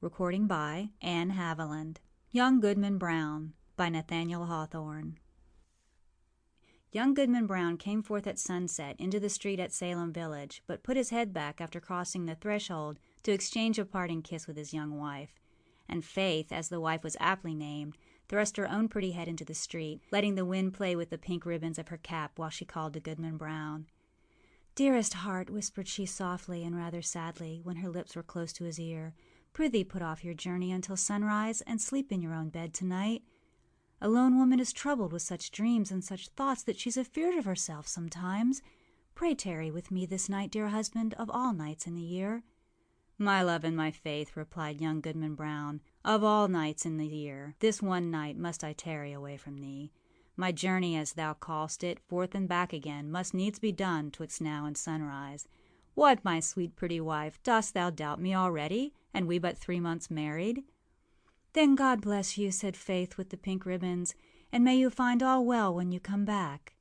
Recording by Anne Haviland. Young Goodman Brown by Nathaniel Hawthorne. Young Goodman Brown came forth at sunset into the street at Salem Village, but put his head back after crossing the threshold to exchange a parting kiss with his young wife. And Faith, as the wife was aptly named, thrust her own pretty head into the street, letting the wind play with the pink ribbons of her cap while she called to Goodman Brown. "Dearest heart," whispered she softly and rather sadly, when her lips were close to his ear, "prithee put off your journey until sunrise, and sleep in your own bed tonight. A lone woman is troubled with such dreams and such thoughts that she's afeard of herself sometimes. Pray tarry with me this night, dear husband, of all nights in the year." "My love and my faith," replied young Goodman Brown, "of all nights in the year, this one night must I tarry away from thee. My journey, as thou call'st it, forth and back again, must needs be done twixt now and sunrise. What, my sweet pretty wife, dost thou doubt me already, and we but 3 months married?" "Then God bless you," said Faith with the pink ribbons, "and may you find all well when you come back."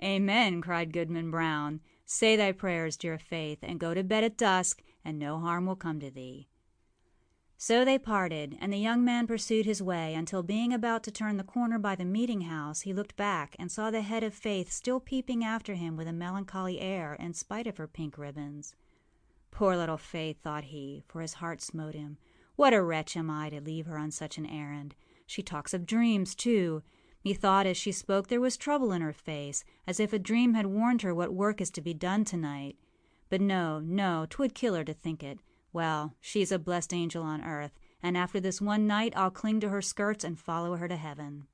"Amen," cried Goodman Brown. "Say thy prayers, dear Faith, and go to bed at dusk, and no harm will come to thee." So they parted, and the young man pursued his way until, being about to turn the corner by the meeting-house, he looked back and saw the head of Faith still peeping after him with a melancholy air in spite of her pink ribbons. "Poor little Faith," thought he, for his heart smote him. "What a wretch am I to leave her on such an errand! She talks of dreams, too. Methought as she spoke there was trouble in her face, as if a dream had warned her what work is to be done tonight. But no, 'twould kill her to think it. Well, she's a blessed angel on earth, and after this one night I'll cling to her skirts and follow her to heaven."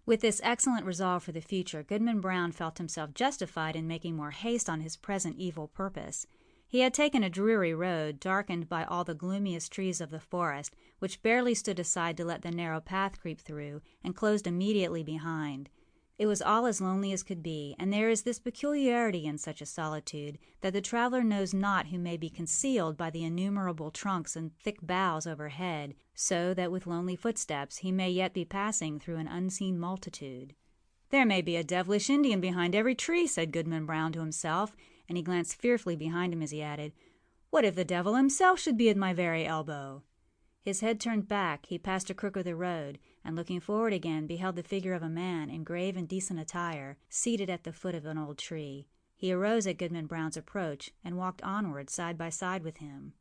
With this excellent resolve for the future, Goodman Brown felt himself justified in making more haste on his present evil purpose. He had taken a dreary road, darkened by all the gloomiest trees of the forest, which barely stood aside to let the narrow path creep through, and closed immediately behind. It was all as lonely as could be, and there is this peculiarity in such a solitude, that the traveler knows not who may be concealed by the innumerable trunks and thick boughs overhead, so that with lonely footsteps he may yet be passing through an unseen multitude. "There may be a devilish Indian behind every tree," said Goodman Brown to himself, and he glanced fearfully behind him as he added, "What if the devil himself should be at my very elbow?" His head turned back, he passed a crook of the road, and looking forward again beheld the figure of a man in grave and decent attire, seated at the foot of an old tree. He arose at Goodman Brown's approach, and walked onward side by side with him.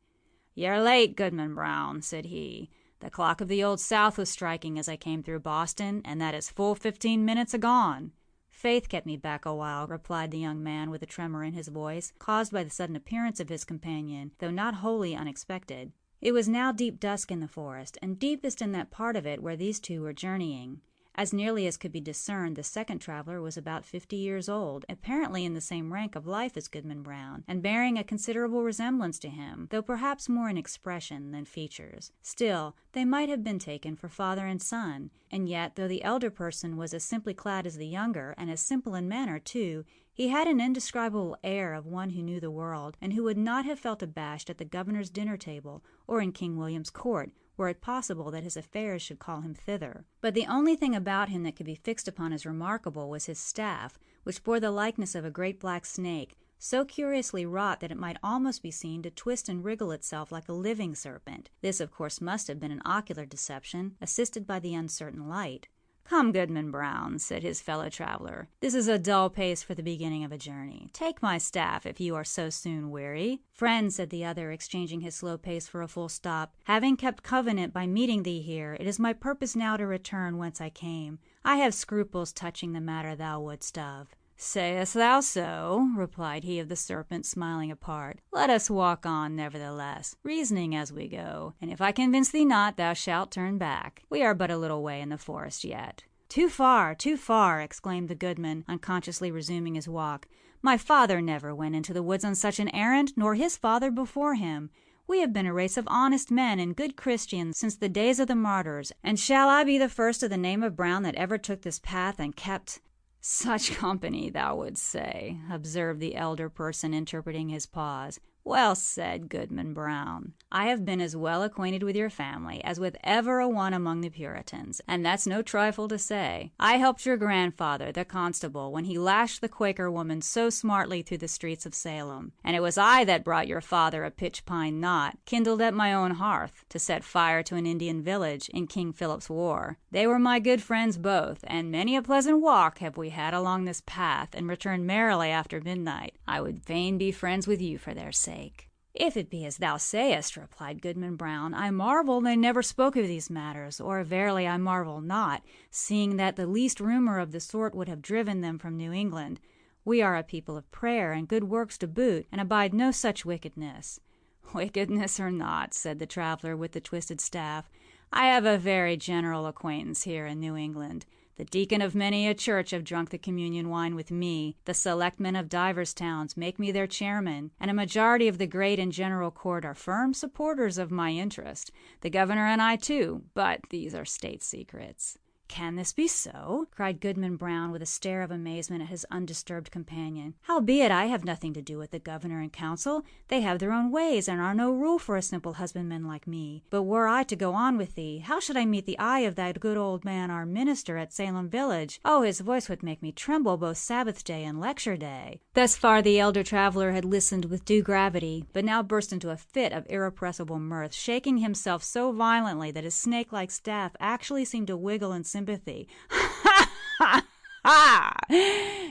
"You're late, Goodman Brown," said he. "The clock of the Old South was striking as I came through Boston, and that is full 15 minutes agone." "Faith kept me back a while," replied the young man with a tremor in his voice, caused by the sudden appearance of his companion, though not wholly unexpected. It was now deep dusk in the forest, and deepest in that part of it where these two were journeying. As nearly as could be discerned, the second traveler was about 50 years old, apparently in the same rank of life as Goodman Brown, and bearing a considerable resemblance to him, though perhaps more in expression than features. Still, they might have been taken for father and son, and yet, though the elder person was as simply clad as the younger, and as simple in manner, too, he had an indescribable air of one who knew the world, and who would not have felt abashed at the governor's dinner-table, or in King William's court, were it possible that his affairs should call him thither. But the only thing about him that could be fixed upon as remarkable was his staff, which bore the likeness of a great black snake, so curiously wrought that it might almost be seen to twist and wriggle itself like a living serpent. This, of course, must have been an ocular deception, assisted by the uncertain light. "Come, Goodman Brown," said his fellow traveler, "this is a dull pace for the beginning of a journey. Take my staff, if you are so soon weary." "Friend," said the other, exchanging his slow pace for a full stop, "having kept covenant by meeting thee here, it is my purpose now to return whence I came. I have scruples touching the matter thou wouldst of." "Sayest thou so?" replied he of the serpent, smiling apart. "Let us walk on, nevertheless, reasoning as we go, and if I convince thee not, thou shalt turn back. We are but a little way in the forest yet." "Too far, too far!" exclaimed the goodman, unconsciously resuming his walk. "My father never went into the woods on such an errand, nor his father before him. We have been a race of honest men and good Christians since the days of the martyrs, and shall I be the first of the name of Brown that ever took this path and kept—" "Such company, thou wouldst say," observed the elder person, interpreting his pause. "Well said, Goodman Brown. I have been as well acquainted with your family as with ever a one among the Puritans, and that's no trifle to say. I helped your grandfather, the constable, when he lashed the Quaker woman so smartly through the streets of Salem, and it was I that brought your father a pitch-pine knot, kindled at my own hearth, to set fire to an Indian village in King Philip's War. They were my good friends both, and many a pleasant walk have we had along this path, and returned merrily after midnight. I would fain be friends with you for their sake." "If it be as thou sayest," replied Goodman Brown, "I marvel they never spoke of these matters, or verily I marvel not, seeing that the least rumor of the sort would have driven them from New England. We are a people of prayer and good works to boot, and abide no such wickedness." "Wickedness or not," said the traveler with the twisted staff, "I have a very general acquaintance here in New England. The deacon of many a church have drunk the communion wine with me. The selectmen of divers towns make me their chairman, and a majority of the great and general court are firm supporters of my interest. The governor and I too, but these are state secrets." "Can this be so?" cried Goodman Brown, with a stare of amazement at his undisturbed companion. "Howbeit I have nothing to do with the governor and council. They have their own ways, and are no rule for a simple husbandman like me. But were I to go on with thee, how should I meet the eye of that good old man, our minister at Salem village? Oh, his voice would make me tremble both Sabbath day and lecture day." Thus far the elder traveler had listened with due gravity, but now burst into a fit of irrepressible mirth, shaking himself so violently that his snake-like staff actually seemed to wiggle in sympathy. "Ha, ha, ha!"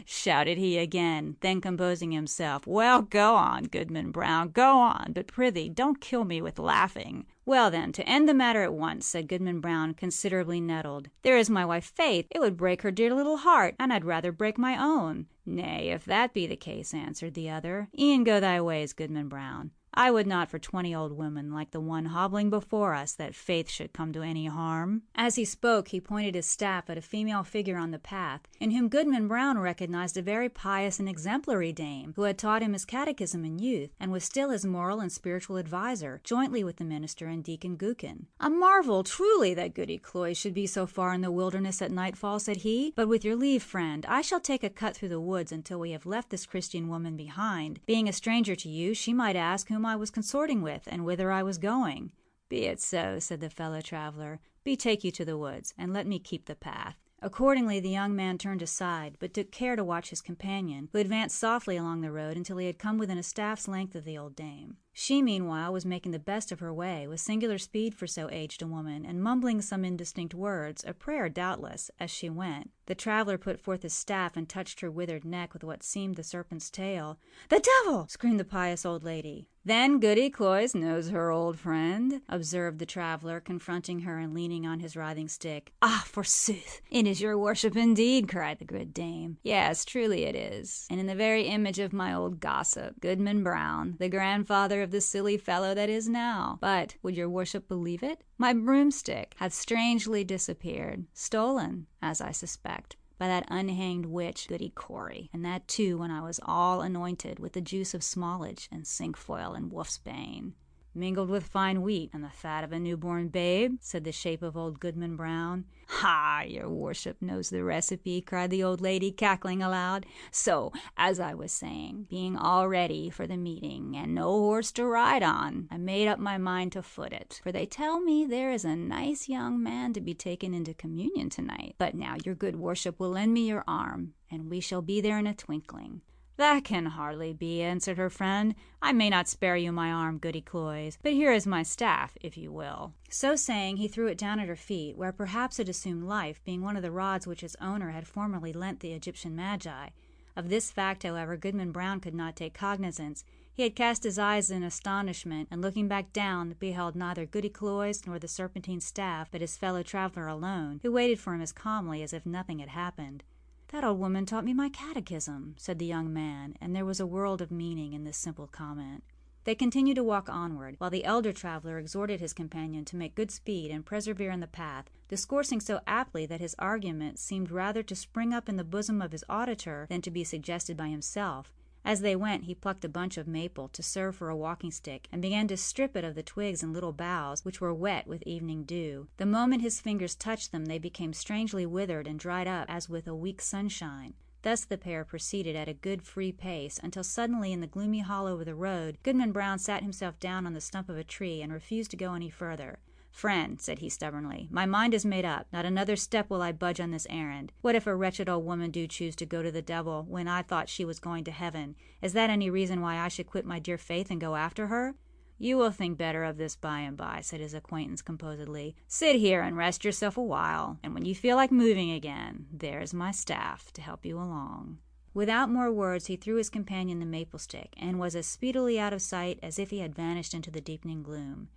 shouted he again, then composing himself. "Well, go on, Goodman Brown, go on, but prithee don't kill me with laughing." "Well, then, to end the matter at once," said Goodman Brown, considerably nettled, "there is my wife Faith. It would break her dear little heart, and I'd rather break my own." "Nay, if that be the case," answered the other, "e'en go thy ways, Goodman Brown. I would not for 20 old women like the one hobbling before us that Faith should come to any harm." As he spoke, he pointed his staff at a female figure on the path, in whom Goodman Brown recognized a very pious and exemplary dame, who had taught him his catechism in youth, and was still his moral and spiritual adviser, jointly with the minister and Deacon Gookin. "A marvel, truly, that Goody Cloyes should be so far in the wilderness at nightfall," said he. "But with your leave, friend, I shall take a cut through the woods until we have left this Christian woman behind. Being a stranger to you, she might ask whom I was consorting with, and whither I was going." "Be it so," said the fellow traveler. "Betake you to the woods, and let me keep the path." Accordingly the young man turned aside, but took care to watch his companion, who advanced softly along the road until he had come within a staff's length of the old dame. She, meanwhile, was making the best of her way, with singular speed for so aged a woman, and mumbling some indistinct words, a prayer doubtless, as she went. The traveler put forth his staff and touched her withered neck with what seemed the serpent's tail. "The devil!" screamed the pious old lady. "Then Goody Cloyes knows her old friend," observed the traveler, confronting her and leaning on his writhing stick. "Ah, forsooth, it is your worship indeed," cried the good dame. "Yes, truly it is, and in the very image of my old gossip, Goodman Brown, the grandfather of the silly fellow that is now. But, would your worship believe it? My broomstick hath strangely disappeared, stolen, as I suspect, by that unhanged witch, Goody Cory, and that too when I was all anointed with the juice of smallage and cinquefoil and wolfsbane." "Mingled with fine wheat and the fat of a newborn babe," said the shape of old Goodman Brown. "Ha! Your worship knows the recipe," cried the old lady, cackling aloud. "So, as I was saying, being all ready for the meeting, and no horse to ride on, I made up my mind to foot it, for they tell me there is a nice young man to be taken into communion tonight. But now your good worship will lend me your arm, and we shall be there in a twinkling." "That can hardly be," answered her friend. "I may not spare you my arm, Goody Cloyes, but here is my staff, if you will." So saying, he threw it down at her feet, where perhaps it assumed life, being one of the rods which its owner had formerly lent the Egyptian magi. Of this fact, however, Goodman Brown could not take cognizance. He had cast his eyes in astonishment, and looking back down, beheld neither Goody Cloyes nor the serpentine staff, but his fellow traveler alone, who waited for him as calmly as if nothing had happened. "That old woman taught me my catechism," said the young man, and there was a world of meaning in this simple comment. They continued to walk onward, while the elder traveler exhorted his companion to make good speed and persevere in the path, discoursing so aptly that his argument seemed rather to spring up in the bosom of his auditor than to be suggested by himself. As they went, he plucked a bunch of maple to serve for a walking stick, and began to strip it of the twigs and little boughs, which were wet with evening dew. The moment his fingers touched them, they became strangely withered and dried up as with a week's sunshine. Thus the pair proceeded at a good free pace, until suddenly in the gloomy hollow of the road, Goodman Brown sat himself down on the stump of a tree and refused to go any further. "Friend," said he stubbornly, "my mind is made up. Not another step will I budge on this errand. What if a wretched old woman do choose to go to the devil when I thought she was going to heaven? Is that any reason why I should quit my dear faith and go after her?" "You will think better of this by and by," said his acquaintance composedly. "Sit here and rest yourself a while, and when you feel like moving again, there's my staff to help you along." Without more words he threw his companion the maple stick, and was as speedily out of sight as if he had vanished into the deepening gloom.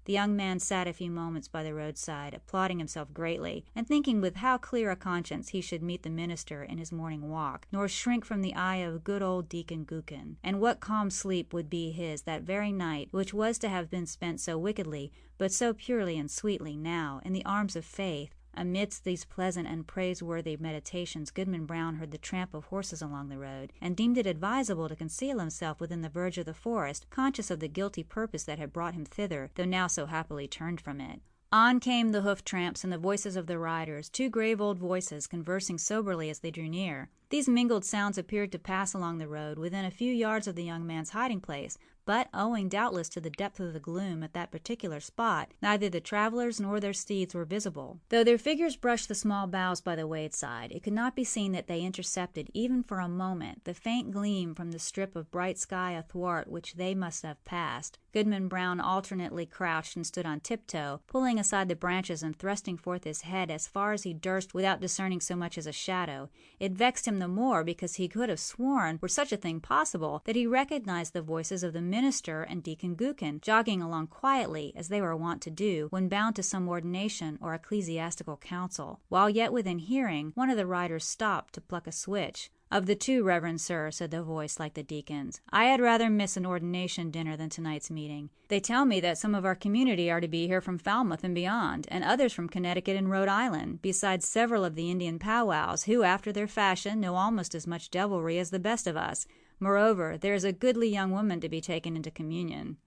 The young man sat a few moments by the roadside, applauding himself greatly, and thinking with how clear a conscience he should meet the minister in his morning walk, nor shrink from the eye of good old Deacon Gookin. And what calm sleep would be his that very night, which was to have been spent so wickedly, but so purely and sweetly now, in the arms of faith. Amidst these pleasant and praiseworthy meditations, Goodman Brown heard the tramp of horses along the road, and deemed it advisable to conceal himself within the verge of the forest, conscious of the guilty purpose that had brought him thither, though now so happily turned from it. On came the hoof tramps and the voices of the riders, two grave old voices, conversing soberly as they drew near. These mingled sounds appeared to pass along the road, within a few yards of the young man's hiding place, but, owing doubtless to the depth of the gloom at that particular spot, neither the travelers nor their steeds were visible. Though their figures brushed the small boughs by the wayside, it could not be seen that they intercepted, even for a moment, the faint gleam from the strip of bright sky athwart which they must have passed. Goodman Brown alternately crouched and stood on tiptoe, pulling aside the branches and thrusting forth his head as far as he durst without discerning so much as a shadow. It vexed him the more because he could have sworn, were such a thing possible, that he recognized the voices of the minister and Deacon Gookin, jogging along quietly, as they were wont to do, when bound to some ordination or ecclesiastical council. While yet within hearing, one of the riders stopped to pluck a switch. "Of the two, reverend sir," said the voice like the deacon's, "I had rather miss an ordination dinner than tonight's meeting. They tell me that some of our community are to be here from Falmouth and beyond, and others from Connecticut and Rhode Island, besides several of the Indian powwows, who, after their fashion, know almost as much devilry as the best of us. Moreover, there is a goodly young woman to be taken into communion."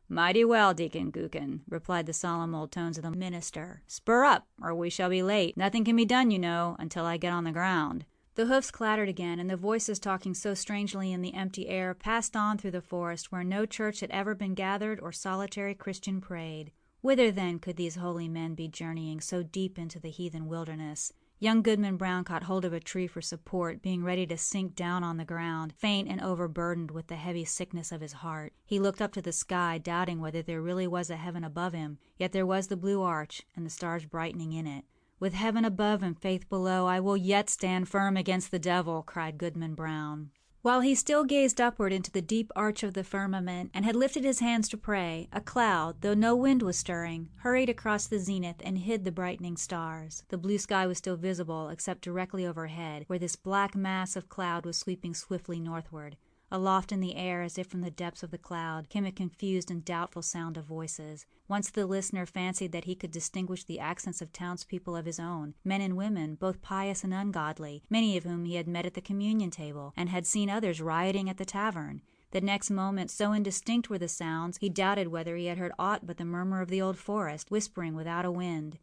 "Mighty well, Deacon Gookin," replied the solemn old tones of the minister. "Spur up, or we shall be late. Nothing can be done, you know, until I get on the ground." The hoofs clattered again, and the voices talking so strangely in the empty air passed on through the forest where no church had ever been gathered or solitary Christian prayed. Whither then could these holy men be journeying so deep into the heathen wilderness? Young Goodman Brown caught hold of a tree for support, being ready to sink down on the ground, faint and overburdened with the heavy sickness of his heart. He looked up to the sky, doubting whether there really was a heaven above him, yet there was the blue arch, and the stars brightening in it. "With heaven above and faith below, I will yet stand firm against the devil," cried Goodman Brown. While he still gazed upward into the deep arch of the firmament, and had lifted his hands to pray, a cloud, though no wind was stirring, hurried across the zenith and hid the brightening stars. The blue sky was still visible, except directly overhead, where this black mass of cloud was sweeping swiftly northward. Aloft in the air, as if from the depths of the cloud, came a confused and doubtful sound of voices. Once the listener fancied that he could distinguish the accents of townspeople of his own, men and women, both pious and ungodly, many of whom he had met at the communion table, and had seen others rioting at the tavern. The next moment, so indistinct were the sounds, he doubted whether he had heard aught but the murmur of the old forest, whispering without a wind.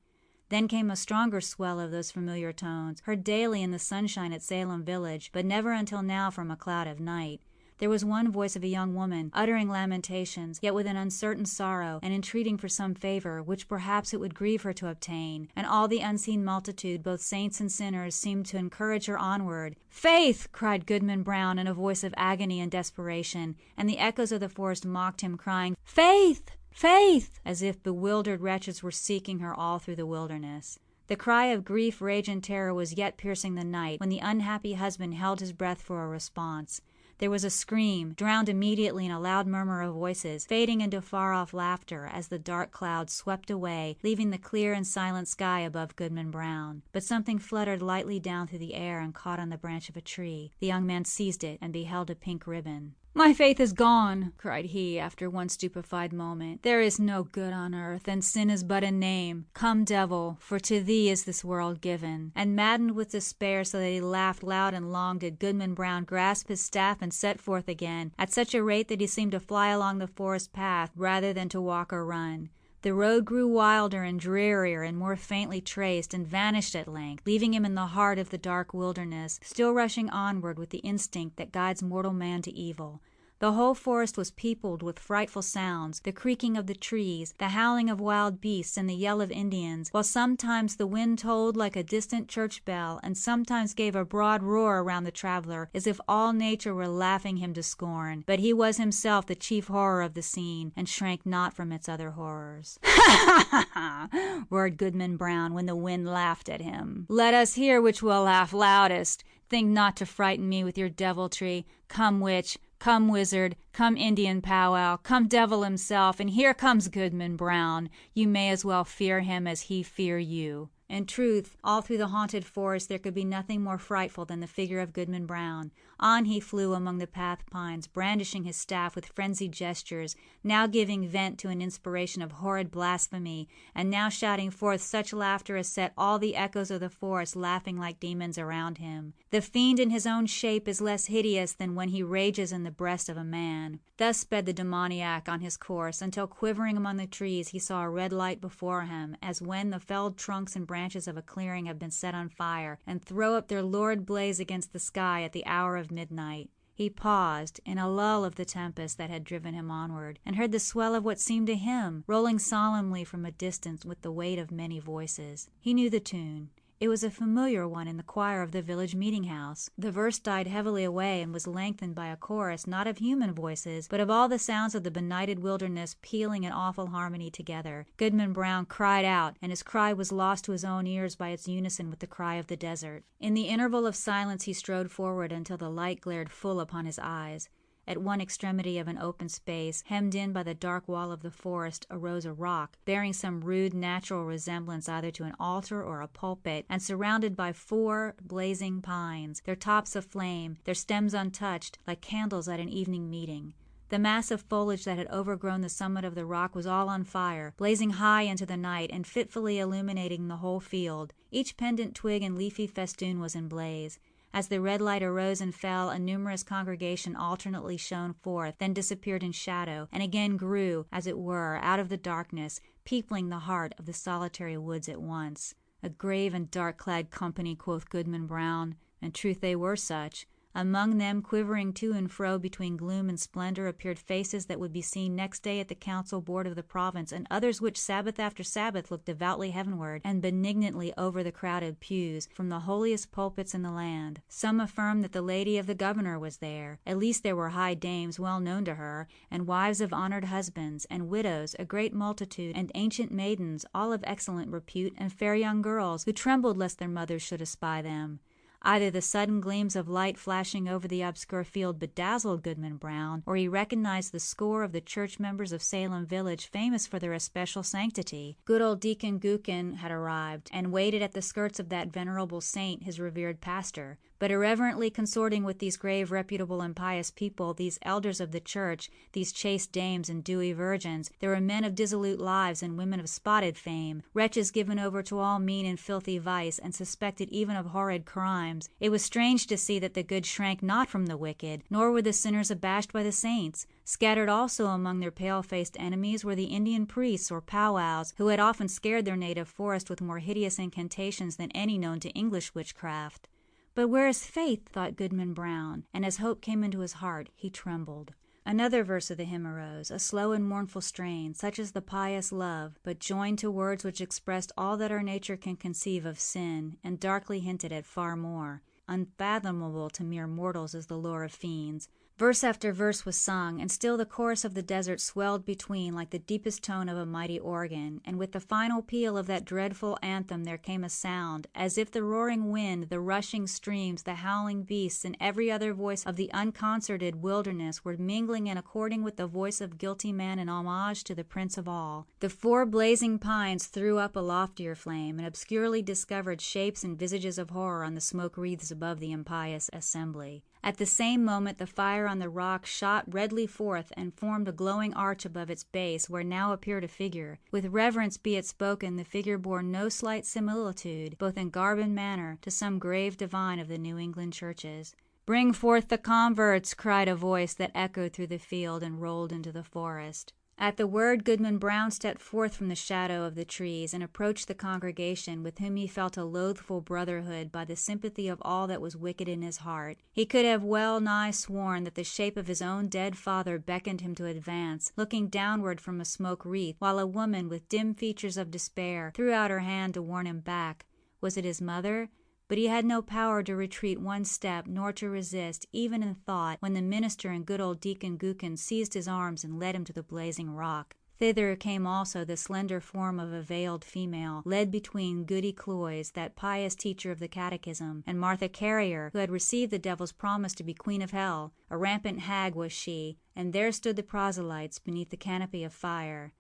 Then came a stronger swell of those familiar tones, heard daily in the sunshine at Salem village, but never until now from a cloud of night. There was one voice of a young woman, uttering lamentations, yet with an uncertain sorrow, and entreating for some favor, which perhaps it would grieve her to obtain, and all the unseen multitude, both saints and sinners, seemed to encourage her onward. "Faith!" cried Goodman Brown in a voice of agony and desperation, and the echoes of the forest mocked him, crying, "Faith! Faith!" as if bewildered wretches were seeking her all through the wilderness. The cry of grief, rage, and terror was yet piercing the night, when the unhappy husband held his breath for a response. There was a scream, drowned immediately in a loud murmur of voices, fading into far-off laughter as the dark clouds swept away, leaving the clear and silent sky above Goodman Brown. But something fluttered lightly down through the air and caught on the branch of a tree. The young man seized it and beheld a pink ribbon. "My faith is gone," cried he, after one stupefied moment. "There is no good on earth, and sin is but a name. Come, devil, for to thee is this world given." And maddened with despair so that he laughed loud and long, did Goodman Brown grasp his staff and set forth again, at such a rate that he seemed to fly along the forest path rather than to walk or run. The road grew wilder and drearier and more faintly traced, and vanished at length, leaving him in the heart of the dark wilderness, still rushing onward with the instinct that guides mortal man to evil. The whole forest was peopled with frightful sounds, the creaking of the trees, the howling of wild beasts, and the yell of Indians, while sometimes the wind tolled like a distant church bell, and sometimes gave a broad roar around the traveler, as if all nature were laughing him to scorn. But he was himself the chief horror of the scene, and shrank not from its other horrors. "Ha, ha, ha!" roared Goodman Brown, when the wind laughed at him. "Let us hear which will laugh loudest. Think not to frighten me with your deviltry. Come, witch! Come, wizard! Come, Indian powwow! Come, devil himself! And here comes Goodman Brown! You may as well fear him as he fear you." In truth, all through the haunted forest there could be nothing more frightful than the figure of Goodman Brown. On he flew among the path pines, brandishing his staff with frenzied gestures, now giving vent to an inspiration of horrid blasphemy, and now shouting forth such laughter as set all the echoes of the forest laughing like demons around him. The fiend in his own shape is less hideous than when he rages in the breast of a man. Thus sped the demoniac on his course, until quivering among the trees he saw a red light before him, as when the felled trunks and branches of a clearing have been set on fire, and throw up their lurid blaze against the sky at the hour of midnight. He paused, in a lull of the tempest that had driven him onward, and heard the swell of what seemed to him, rolling solemnly from a distance with the weight of many voices. He knew the tune. It was a familiar one in the choir of the village meeting-house. The verse died heavily away and was lengthened by a chorus, not of human voices, but of all the sounds of the benighted wilderness pealing in awful harmony together. Goodman Brown cried out, and his cry was lost to his own ears by its unison with the cry of the desert. In the interval of silence he strode forward until the light glared full upon his eyes. At one extremity of an open space, hemmed in by the dark wall of the forest, arose a rock, bearing some rude natural resemblance either to an altar or a pulpit, and surrounded by 4 blazing pines, their tops aflame, their stems untouched, like candles at an evening meeting. The mass of foliage that had overgrown the summit of the rock was all on fire, blazing high into the night, and fitfully illuminating the whole field. Each pendant twig and leafy festoon was in blaze. As the red light arose and fell, a numerous congregation alternately shone forth, then disappeared in shadow, and again grew, as it were, out of the darkness, peopling the heart of the solitary woods at once. "A grave and dark-clad company," quoth Goodman Brown. In truth they were such. Among them, quivering to and fro between gloom and splendor, appeared faces that would be seen next day at the council board of the province, and others which Sabbath after Sabbath looked devoutly heavenward and benignantly over the crowded pews, from the holiest pulpits in the land. Some affirmed that the lady of the governor was there. At least there were high dames well known to her, and wives of honored husbands, and widows, a great multitude, and ancient maidens, all of excellent repute, and fair young girls, who trembled lest their mothers should espy them. Either the sudden gleams of light flashing over the obscure field bedazzled Goodman Brown, or he recognized the score of the church members of Salem village famous for their especial sanctity. Good old Deacon Gookin had arrived, and waited at the skirts of that venerable saint, his revered pastor. But irreverently consorting with these grave, reputable, and pious people, these elders of the church, these chaste dames and dewy virgins, there were men of dissolute lives and women of spotted fame, wretches given over to all mean and filthy vice, and suspected even of horrid crimes. It was strange to see that the good shrank not from the wicked, nor were the sinners abashed by the saints. Scattered also among their pale-faced enemies were the Indian priests or powwows, who had often scared their native forest with more hideous incantations than any known to English witchcraft. But where is faith? Thought Goodman Brown, and as hope came into his heart, he trembled. Another verse of the hymn arose, a slow and mournful strain, such as the pious love, but joined to words which expressed all that our nature can conceive of sin, and darkly hinted at far more. Unfathomable to mere mortals is the lore of fiends. Verse after verse was sung, and still the chorus of the desert swelled between like the deepest tone of a mighty organ, and with the final peal of that dreadful anthem there came a sound, as if the roaring wind, the rushing streams, the howling beasts, and every other voice of the unconcerted wilderness were mingling and according with the voice of guilty man in homage to the Prince of all. The 4 blazing pines threw up a loftier flame, and obscurely discovered shapes and visages of horror on the smoke wreaths above the impious assembly. At the same moment the fire on the rock shot redly forth and formed a glowing arch above its base, where now appeared a figure. With reverence be it spoken, the figure bore no slight similitude, both in garb and manner, to some grave divine of the New England churches. "Bring forth the converts!" cried a voice that echoed through the field and rolled into the forest. At the word, Goodman Brown stepped forth from the shadow of the trees and approached the congregation, with whom he felt a loathful brotherhood by the sympathy of all that was wicked in his heart. He could have well nigh sworn that the shape of his own dead father beckoned him to advance, looking downward from a smoke wreath, while a woman with dim features of despair threw out her hand to warn him back. Was it his mother? But he had no power to retreat one step, nor to resist, even in thought, when the minister and good old Deacon Goodman seized his arms and led him to the blazing rock. Thither came also the slender form of a veiled female, led between Goody Cloyes, that pious teacher of the catechism, and Martha Carrier, who had received the devil's promise to be queen of hell. A rampant hag was she, and there stood the proselytes beneath the canopy of fire.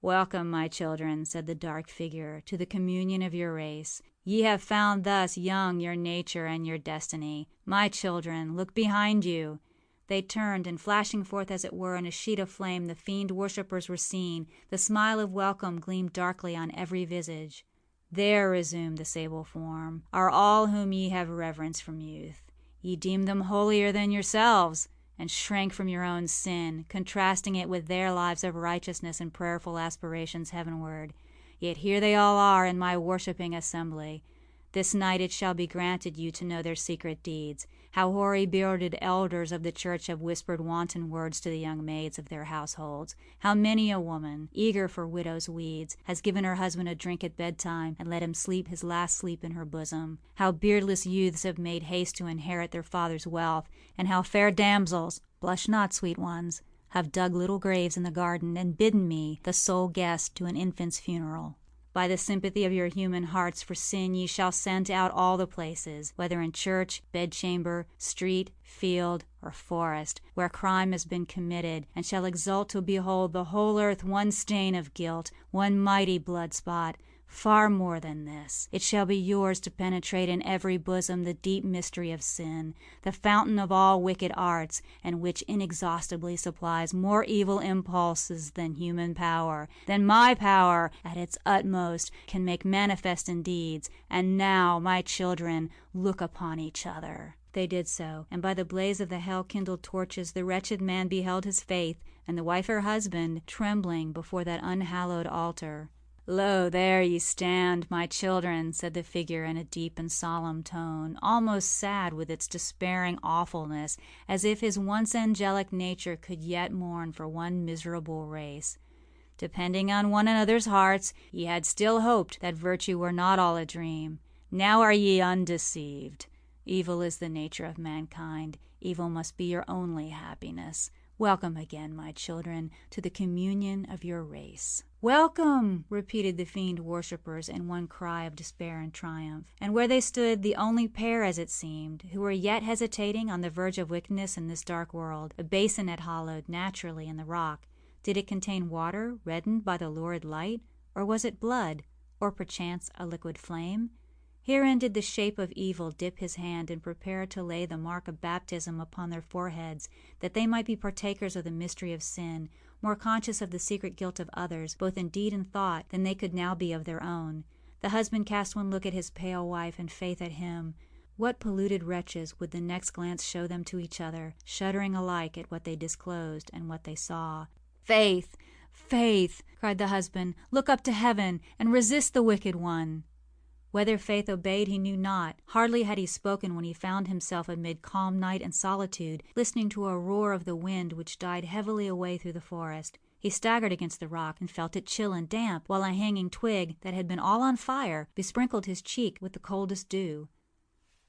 "Welcome, my children," said the dark figure, "to the communion of your race. Ye have found thus young your nature and your destiny. My children, look behind you." They turned, and flashing forth as it were in a sheet of flame, the fiend worshippers were seen. The smile of welcome gleamed darkly on every visage. "There," resumed the sable form, "are all whom ye have reverenced from youth. Ye deemed them holier than yourselves, and shrank from your own sin, contrasting it with their lives of righteousness and prayerful aspirations heavenward. Yet here they all are in my worshipping assembly. This night it shall be granted you to know their secret deeds, how hoary-bearded elders of the church have whispered wanton words to the young maids of their households, how many a woman, eager for widow's weeds, has given her husband a drink at bedtime and let him sleep his last sleep in her bosom, how beardless youths have made haste to inherit their father's wealth, and how fair damsels, blush not, sweet ones, have dug little graves in the garden and bidden me, the sole guest, to an infant's funeral. By the sympathy of your human hearts for sin ye shall scent out all the places, whether in church, bedchamber, street, field, or forest, where crime has been committed, and shall exult to behold the whole earth one stain of guilt, one mighty blood spot. Far more than this, it shall be yours to penetrate in every bosom the deep mystery of sin, the fountain of all wicked arts, and which inexhaustibly supplies more evil impulses than human power, than my power, at its utmost, can make manifest in deeds. And now, my children, look upon each other." They did so, and by the blaze of the hell-kindled torches the wretched man beheld his faith, and the wife her husband, trembling before that unhallowed altar. "Lo, there ye stand, my children," said the figure in a deep and solemn tone, almost sad with its despairing awfulness, as if his once angelic nature could yet mourn for one miserable race. "Depending on one another's hearts, ye had still hoped that virtue were not all a dream. Now are ye undeceived. Evil is the nature of mankind. Evil must be your only happiness. Welcome again, my children, to the communion of your race." "Welcome!" repeated the fiend worshippers in one cry of despair and triumph. And where they stood, the only pair, as it seemed, who were yet hesitating on the verge of wickedness in this dark world, a basin had hollowed naturally in the rock. Did it contain water, reddened by the lurid light? Or was it blood? Or perchance a liquid flame? Herein did the shape of evil dip his hand and prepare to lay the mark of baptism upon their foreheads, that they might be partakers of the mystery of sin, more conscious of the secret guilt of others, both in deed and thought, than they could now be of their own. The husband cast one look at his pale wife, and Faith at him. What polluted wretches would the next glance show them to each other, shuddering alike at what they disclosed and what they saw. "Faith, Faith," cried the husband, "look up to heaven, and resist the wicked one." Whether Faith obeyed he knew not. Hardly had he spoken when he found himself amid calm night and solitude, listening to a roar of the wind which died heavily away through the forest. He staggered against the rock, and felt it chill and damp, while a hanging twig, that had been all on fire, besprinkled his cheek with the coldest dew.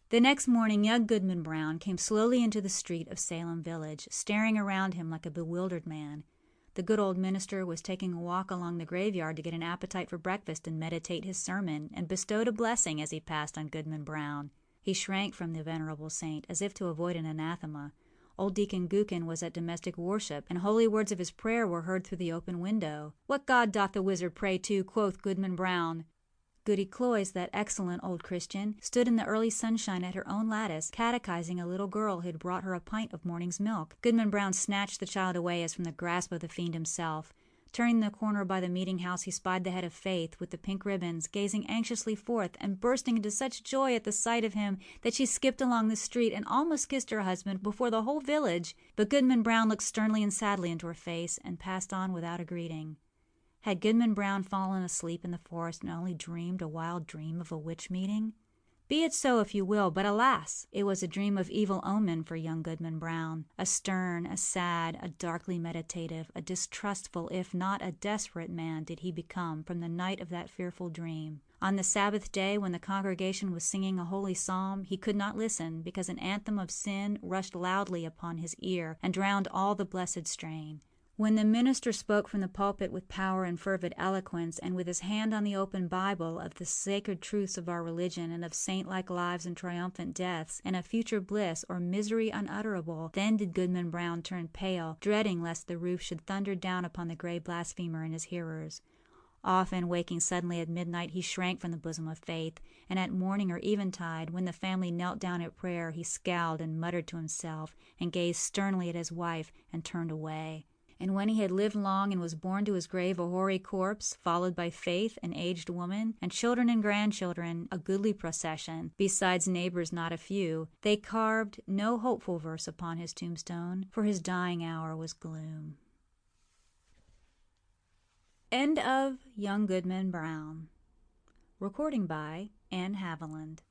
The next morning young Goodman Brown came slowly into the street of Salem village, staring around him like a bewildered man. The good old minister was taking a walk along the graveyard to get an appetite for breakfast and meditate his sermon, and bestowed a blessing as he passed on Goodman Brown. He shrank from the venerable saint, as if to avoid an anathema. Old Deacon Goodman was at domestic worship, and holy words of his prayer were heard through the open window. "What God doth the wizard pray to?" quoth Goodman Brown. Goody Cloyes, that excellent old Christian, stood in the early sunshine at her own lattice, catechizing a little girl who had brought her a pint of morning's milk. Goodman Brown snatched the child away as from the grasp of the fiend himself. Turning the corner by the meeting house, he spied the head of Faith with the pink ribbons, gazing anxiously forth, and bursting into such joy at the sight of him that she skipped along the street and almost kissed her husband before the whole village. But Goodman Brown looked sternly and sadly into her face and passed on without a greeting. Had Goodman Brown fallen asleep in the forest and only dreamed a wild dream of a witch meeting? Be it so if you will, but alas! It was a dream of evil omen for young Goodman Brown. A stern, a sad, a darkly meditative, a distrustful, if not a desperate man did he become from the night of that fearful dream. On the Sabbath day, when the congregation was singing a holy psalm, he could not listen, because an anthem of sin rushed loudly upon his ear and drowned all the blessed strain. When the minister spoke from the pulpit with power and fervid eloquence, and with his hand on the open Bible, of the sacred truths of our religion, and of saint-like lives and triumphant deaths, and of future bliss or misery unutterable, then did Goodman Brown turn pale, dreading lest the roof should thunder down upon the grey blasphemer and his hearers. Often, waking suddenly at midnight, he shrank from the bosom of faith, and at morning or eventide, when the family knelt down at prayer, he scowled and muttered to himself, and gazed sternly at his wife, and turned away. And when he had lived long and was borne to his grave a hoary corpse, followed by Faith, an aged woman, and children and grandchildren, a goodly procession, besides neighbors not a few, they carved no hopeful verse upon his tombstone, for his dying hour was gloom. End of Young Goodman Brown. Recording by Anne Haviland.